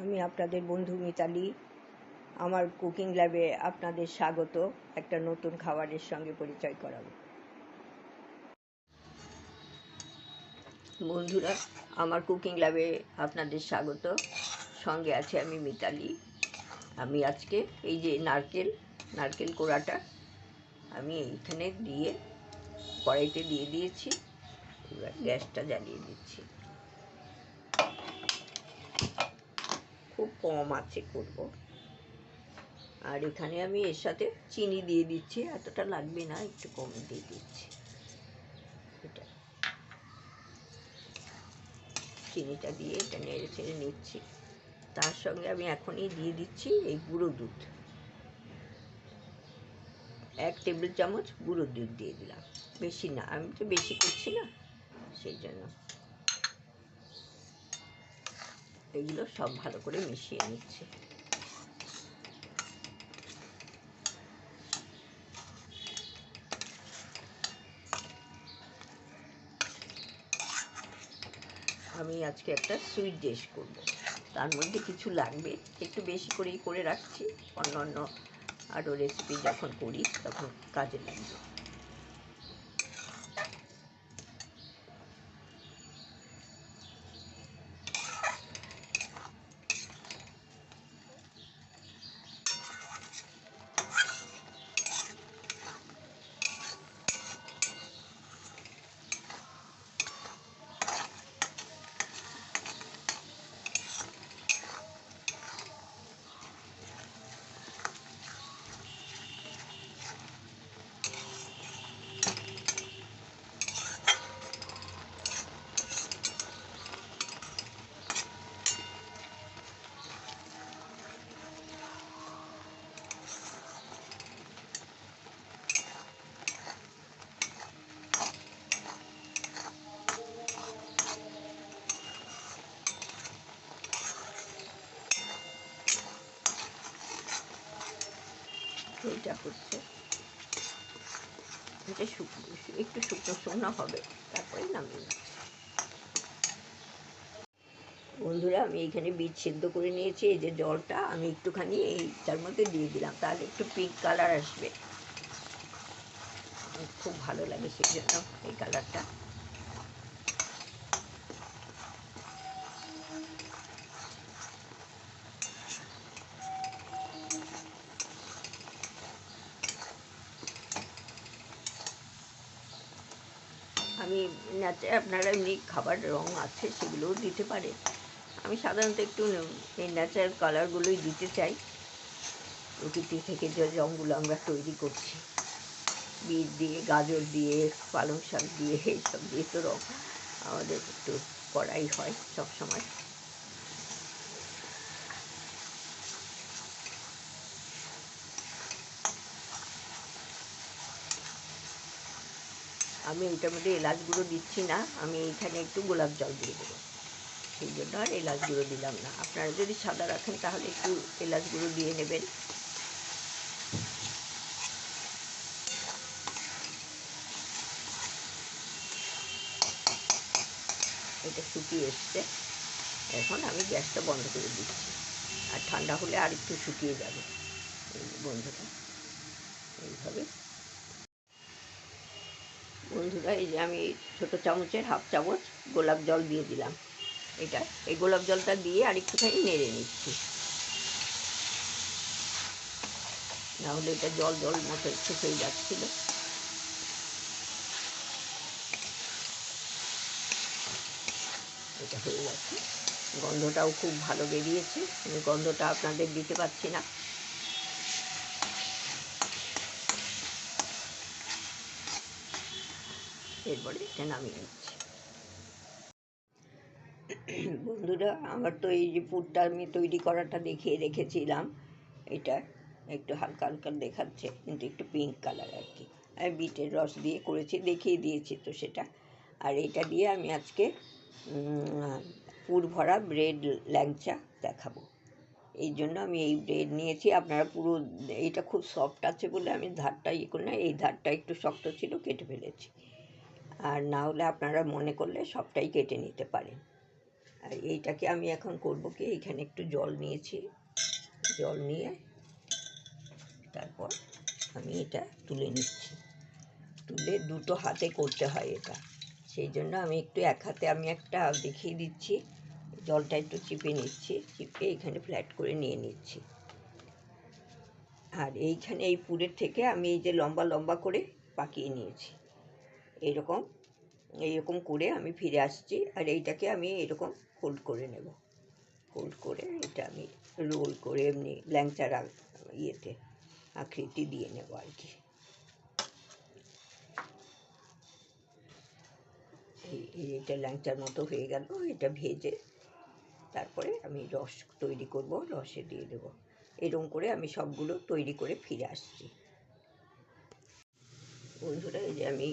আমি আপনাদের বন্ধু মিতালি। আমার কুকিং ল্যাবে আপনাদের স্বাগত। একটা নতুন খাবারের সঙ্গে পরিচয় করাবো। বন্ধুরা, আমার কুকিং ল্যাবে আপনাদের স্বাগত। সঙ্গে আছে আমি মিতালি। আমি আজকে এই যে নারকেল কোড়াটা আমি এইখানে দিয়ে কড়াইতে দিয়ে দিয়েছি। এবার গ্যাসটা জ্বালিয়ে দিচ্ছি। খুব কম আছে করব। আর এখানে আমি এর সাথে চিনি দিয়ে দিচ্ছি। এতটা লাগবে না, একটু কম দিয়ে দিচ্ছি। এটা চিনিটা দিয়ে এটা নেড়ে ছেড়ে নিচ্ছি। তার সঙ্গে আমি এখনই দিয়ে দিচ্ছি এই গুঁড়ো দুধ। 1 টেবিল চামচ গুঁড়ো দুধ দিয়ে দিলাম। বেশি না, আমি তো বেশি করছি না, সেই জন্য এগুলো সব ভালো করে মিশিয়ে নিচ্ছি। আমি আজকে একটা সুইট ডিশ করব। তার মধ্যে কিছু লাগবে, একটু বেশি করেই করে রাখছি। অন্য আরও রেসিপি যখন করি তখন কাজে লাগবে। এইটা হচ্ছে, এটা একটু শুকনো হবে, তারপরে নামিয়ে নিচ্ছি। বন্ধুরা, আমি এখানে বীজ সেদ্ধ করে নিয়েছি। এই যে জলটা আমি একটুখানি এইটার মধ্যে দিয়ে দিলাম, তাহলে একটু পিঙ্ক কালার আসবে। খুব ভালো লাগে সেই জন্য এই কালারটা। আমি আপনারা এমনি খাবার রং আছে সেগুলোও দিতে পারে। আমি সাধারণত একটু এই ন্যাচারাল কালারগুলোই দিতে চাই। প্রকৃতি থেকে যে রঙগুলো আমরা তৈরি করছি, বীজ দিয়ে, গাজর দিয়ে, পালং শাক দিয়ে, এইসব দিয়ে তো রঙ আমাদের একটু করাই হয় সবসময়। আমি এটার মধ্যে এলাচ গুঁড়ো দিচ্ছি না, আমি এখানে একটু গোলাপ জল দিয়ে দেবো, সেই জন্য আর এলাচ গুঁড়ো দিলাম না। আপনারা যদি সাদা রাখেন তাহলে একটু এলাচ গুঁড়ো দিয়ে নেবেন। এটা শুকিয়ে এসছে, এখন আমি গ্যাসটা বন্ধ করে দিচ্ছি। আর ঠান্ডা হলে আর একটু শুকিয়ে যাবে। বন্ধুরা, এইভাবে বন্ধুরা, এই যে আমি ছোটো চামচের হাফ চামচ গোলাপ জল দিয়ে দিলাম। এই গোলাপ জলটা দিয়ে আর একটুখানি নেড়ে নিচ্ছি, নাহলে এটা জল জল মতো শুকিয়ে যাচ্ছিল। এটা হয়ে যাচ্ছে, গন্ধটাও খুব ভালো বেরিয়েছে। আমি গন্ধটা আপনাদের দিতে পারছি না। এরপরে এটা নামিয়ে নিচ্ছি। বন্ধুরা, আমার তো এই যে পুরটা আমি তৈরি করাটা দেখিয়ে রেখেছিলাম, এটা একটু হালকা হালকা দেখাচ্ছে, কিন্তু একটু পিঙ্ক কালার আর কি। আমি বিটের রস দিয়ে করেছি, দেখিয়ে দিয়েছি তো সেটা। আর এটা দিয়ে আমি আজকে পুর ভরা ব্রেড ল্যাংচা দেখাবো। এই জন্য আমি এই ব্রেড নিয়েছি। আপনারা পুরো, এইটা খুব সফট আছে বলে আমি ধারটা করি না, এই ধারটা একটু শক্ত ছিল, কেটে ফেলেছি। আর না হলে আপনারা মনে করলে সবটাই কেটে নিতে পারেন। আর এইটাকে আমি এখন করব কি, এখানে একটু জল নিয়েছি, জল নিয়ে তারপর আমি এটা তুলে নিচ্ছি। তুলে দুটো হাতে করতে হয় এটা, সেই জন্য আমি একটু এক হাতে আমি একটা দেখিয়ে দিচ্ছি। জলটা একটু চিপে নিচ্ছি, চিপে এখানে ফ্ল্যাট করে নিয়ে নিচ্ছি। আর এইখানে এই পুরের থেকে আমি এই যে লম্বা লম্বা করে পাকিয়ে নিয়েছি, এইরকম এইরকম করে আমি ফিরে আসছি। আর এইটাকে আমি এরকম ফোল্ড করে নেব, ফোল্ড করে এটা আমি রোল করে এমনি ল্যাংচার ইয়েতে আকৃতি দিয়ে নেব আর কি। এটা ল্যাংচার মতো হয়ে গেল। এটা ভেজে তারপরে আমি রস তৈরি করব, রসে দিয়ে দেবো। এরকম করে আমি সবগুলো তৈরি করে ফিরে আসছি। বন্ধুরা, এই যে আমি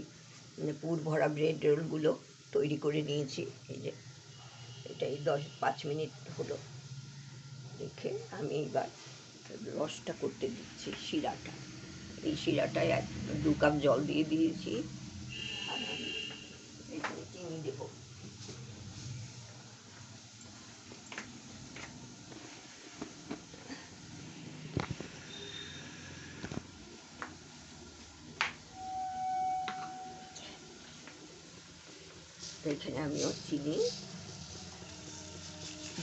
পুর ভরা ব্রেড রোলগুলো তৈরি করে নিয়েছি। এই যে এটা এই 5 মিনিট হলো রেখে আমি এবার রসটা করতে দিচ্ছি, শিরাটা। এই শিরাটায় 2 কাপ জল দিয়ে দিয়েছি। আর আমি এখানে চিনি দেবো। এখানে আমিও চিনি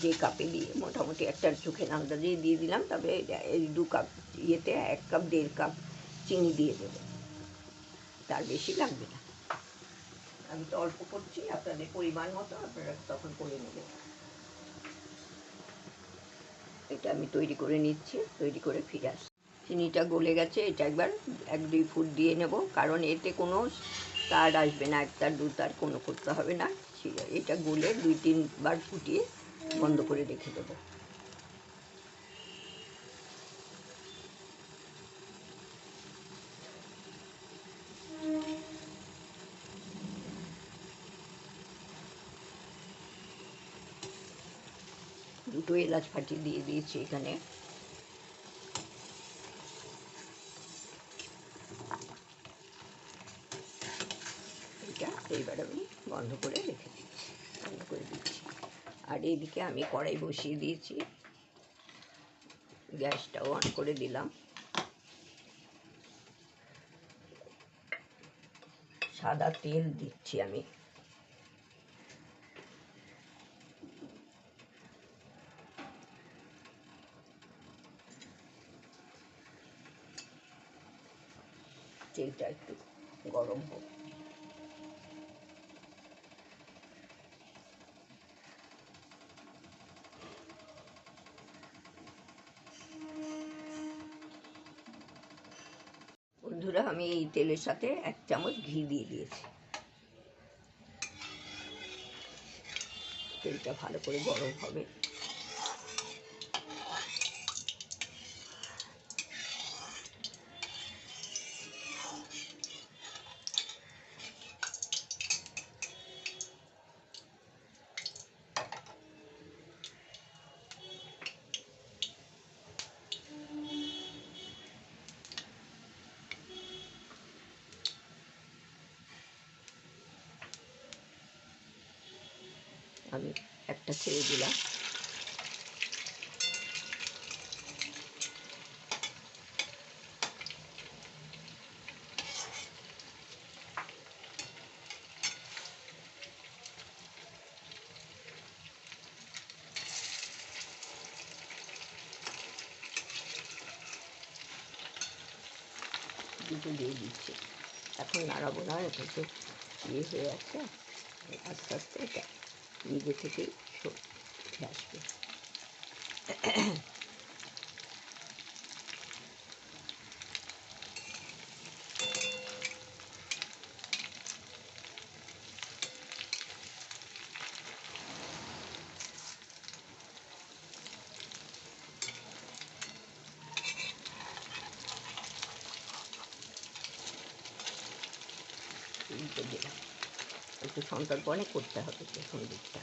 যে কাপে দিয়ে মোটামুটি একটা চোখের আন্দাজে দিয়ে দিলাম। তবে এই 2 কাপ ইয়েতে 1 কাপ 1.5 কাপ চিনি দিয়ে দেবো, তার বেশি লাগবে না। আমি তো অল্প করছি, আপনাদের পরিমাণ মতো আপনারা তখন করে নেবেন। এটা আমি তৈরি করে নিচ্ছি, তৈরি করে ফিরে আসছি। চিনিটা গলে গেছে, এটা একবার 1-2 ফুট দিয়ে নেব, কারণ এতে কোনো তার আসবে না, 1 তার 2 তার কোনো করতে হবে না। এটা গলে 2-3 বার ফুটিয়ে বন্ধ করে রেখে দেবো। দুটো এলাচ ফাটিয়ে দিয়ে দিয়েছি এখানে। এটা এইবার আমি বন্ধ করে রেখে দিচ্ছি, বন্ধ করে দিচ্ছি। আর এইদিকে আমি কড়াই বসিয়ে দিয়েছি, গ্যাসটাও অন করে দিলাম। সাদা তেল দিচ্ছি আমি। তেলটা একটু গরম হোক। বন্ধুরা, আমি এই তেলের সাথে 1 চামচ ঘি দিয়ে দিয়েছি। তেলটা ভালো করে গরম হবে। আমি একটা ছেড়ে দিলাম। দুটো দিয়ে দিচ্ছি, এখন নাড়াবো না, এটা তো ইয়ে হয়ে আছে। আস্তে আস্তে এটা নিজে থেকেই উঠে আসবে। উল্টে দিলাম, একটু সন্তর্পণে করতে হবে প্রথম দিকটা।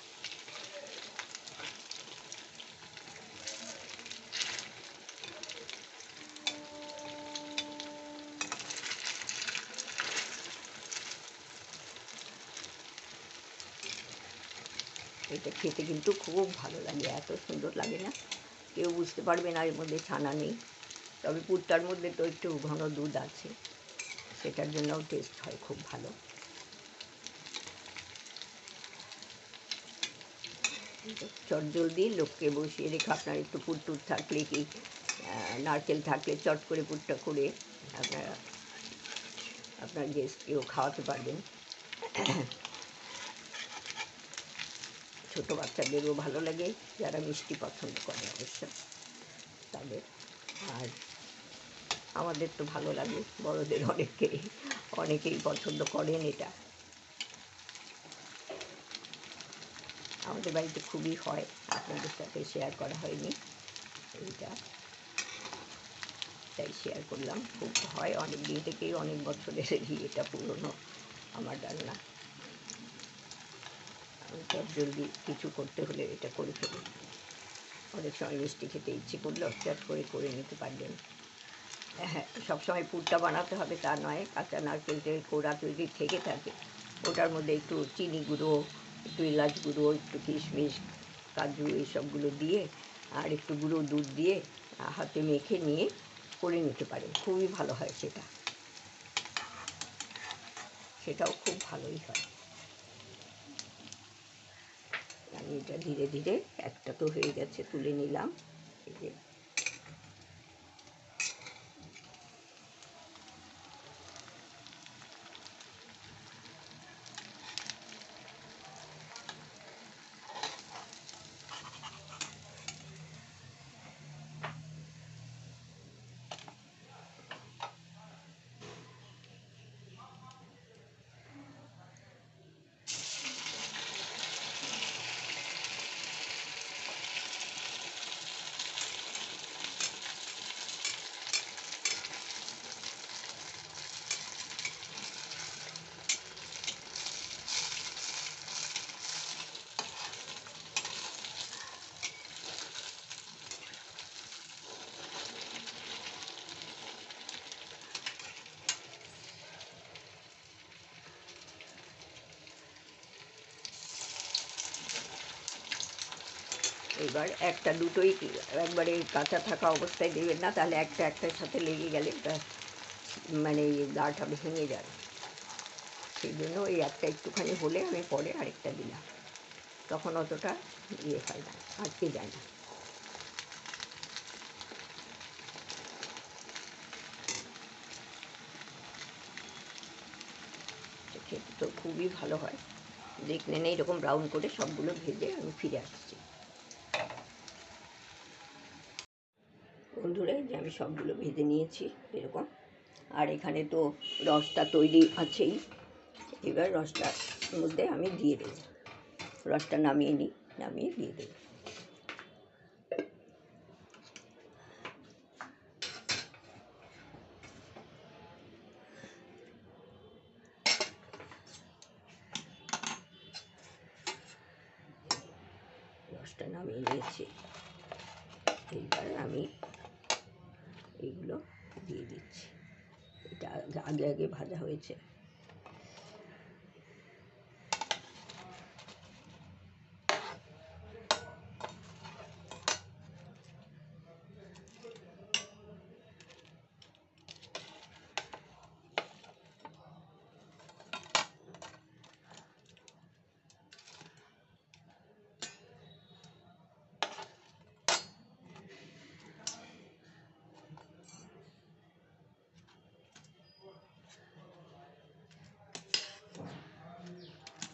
এটা খেতে কিন্তু খুব ভালো লাগে, এত সুন্দর লাগে না, কেউ বুঝতে পারবে না এর মধ্যে ছানা নেই। তবে পুরটার মধ্যে তো একটু ঘন দুধ আছে, সেটার জন্যও টেস্ট হয় খুব ভালো। চটজলদি লোককে বসিয়ে রেখে আপনার একটু পুর টুর থাকলে কি নারকেল থাকলে চট করে পুরটা করে আপনারা আপনার গেস্টকেও খাওয়াতে পারবেন। ছোটো বাচ্চাদেরও ভালো লাগে, যারা মিষ্টি পছন্দ করে অবশ্য তাদের। আর আমাদের তো ভালো লাগে, বড়দের অনেকেই পছন্দ করেন এটা। আমাদের বাড়িতে খুবই হয়, আপনাদের সাথে শেয়ার করা হয়নি এইটা, তাই শেয়ার করলাম। খুব হয় অনেক দিন থেকেই, অনেক বছরের এটা পুরনো আমার রান্না। আমি জলদি কিছু করতে হলে এটা করে ফেলি। অনেক সময় মিষ্টি খেতে ইচ্ছে করলেও চট করে নিতে পারবেন। হ্যাঁ, সবসময় পুরটা বানাতে হবে তা নয়। কাঁচা নারকেলের কোড়া যদি থেকে থাকে, ওটার মধ্যে একটু চিনি গুঁড়ো, একটু এলাচ গুঁড়ো, একটু কিশমিশ, কাজু এইসবগুলো দিয়ে আর একটু গুঁড়ো দুধ দিয়ে হাতে মেখে নিয়ে করে নিতে পারেন, খুবই ভালো হয় সেটাও খুব ভালোই হয়। আমি এটা ধীরে ধীরে, একটা তো হয়ে গেছে, তুলে নিলাম। এই যে এবার একটা দুটোই একবারে কাঁচা থাকা অবস্থায় দেবেন না, তাহলে একটার সাথে লেগে গেলে ওটা মানে দাঁড়টা ভেঙে যাবে। সেই জন্য ওই একটা একটুখানি হলে আমি পরে আরেকটা দিলাম, তখন অতটা ইয়ে হয় না, আটকে যায় না। খেতে তো খুবই ভালো হয়। দেখলেন এইরকম ব্রাউন করে সবগুলো ভেজে আমি ফিরে আসছি। বন্ধুরা, যে আমি সবগুলো ভেজে নিয়েছি এরকম, আর এখানে তো রসটা তৈরি আছেই। এবার রসটার মধ্যে আমি দিয়ে দেব, রসটা নামিয়ে নিই, নামিয়ে দিয়ে দেব। রসটা নামিয়ে নিয়েছি, এইবার আমি এইগুলো দিয়ে দিচ্ছি। এটা আগে ভাজা হয়েছে।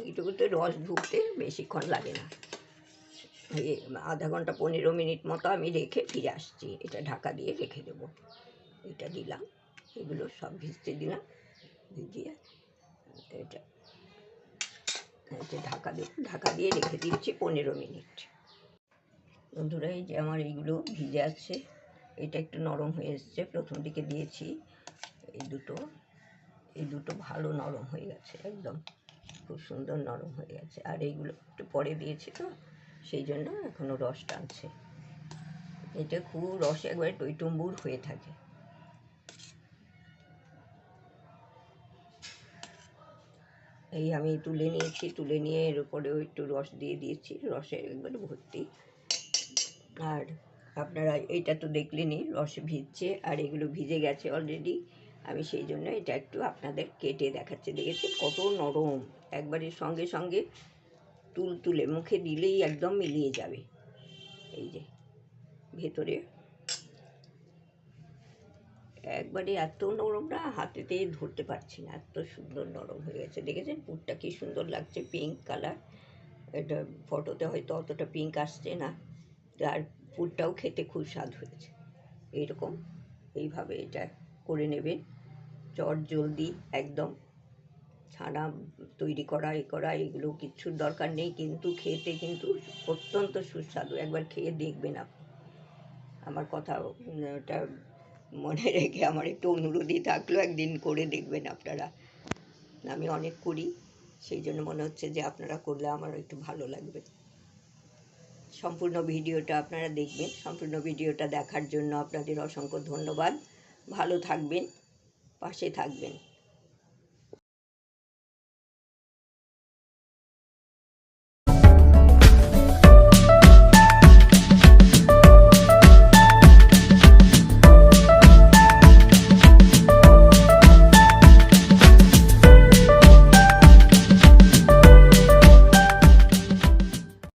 এইটুকুতে রস ঢুকতে বেশিক্ষণ লাগে না, এই আধা ঘন্টা 15 মিনিট মতো আমি রেখে ফিরে আসছি। এটা ঢাকা দিয়ে রেখে দেবো। এটা দিলাম, এগুলো সব ভিজতে দিলাম, ভিজিয়ে এটা ঢাকা দিয়ে রেখে দিচ্ছি 15 মিনিট। বন্ধুরা, এই যে আমার এইগুলো ভিজে আছে, এটা একটু নরম হয়ে এসছে। প্রথম দিকে দিয়েছি এই দুটো ভালো নরম হয়ে গেছে, একদম খুব সুন্দর নরম হয়ে গেছে। আর এইগুলো একটু পরে দিয়েছি তো, সেই জন্য এখনও রস টানছে। এটা খুব রসে একবারে টইটুম্বুর হয়ে থাকে। এই আমি তুলে নিয়েছি, তুলে নিয়ে এর উপরেও একটু রস দিয়ে দিয়েছি, রসে একবারে ভর্তি। আর আপনারা এইটা তো দেখলেনই রস ভিজছে, আর এগুলো ভিজে গেছে অলরেডি। আমি সেই জন্য এটা একটু আপনাদের কেটে দেখাচ্ছি। দেখেছি কত নরম, একবারে সঙ্গে সঙ্গে তুলে মুখে দিলেই একদম মিলিয়ে যাবে। এই যে ভেতরে একবারে এত নরম না, হাতেতে ধরতে পারছি না, এত সুন্দর নরম হয়ে গেছে। দেখেছেন পুরটা কি সুন্দর লাগছে, পিঙ্ক কালার। এটা ফটোতে হয়তো অতটা পিঙ্ক আসছে না, আর পুরটাও খেতে খুব স্বাদ হয়েছে। এইরকম এইভাবে এটা করে নেবেন, চট জলদি একদম। ছানা তৈরি করা এগুলো কিচ্ছুর দরকার নেই, কিন্তু খেতে কিন্তু অত্যন্ত সুস্বাদু। একবার খেয়ে দেখবেন আপনি। আমার কথা ওটা মনে রেখে আমার একটু অনুরোধই থাকলো, একদিন করে দেখবেন আপনারা। আমি অনেক করি, সেই জন্য মনে হচ্ছে যে আপনারা করলে আমার একটু ভালো লাগবে। সম্পূর্ণ ভিডিওটা আপনারা দেখবেন। সম্পূর্ণ ভিডিওটা দেখার জন্য আপনাদের অসংখ্য ধন্যবাদ। ভালো থাকবেন, পাশে থাকবেন।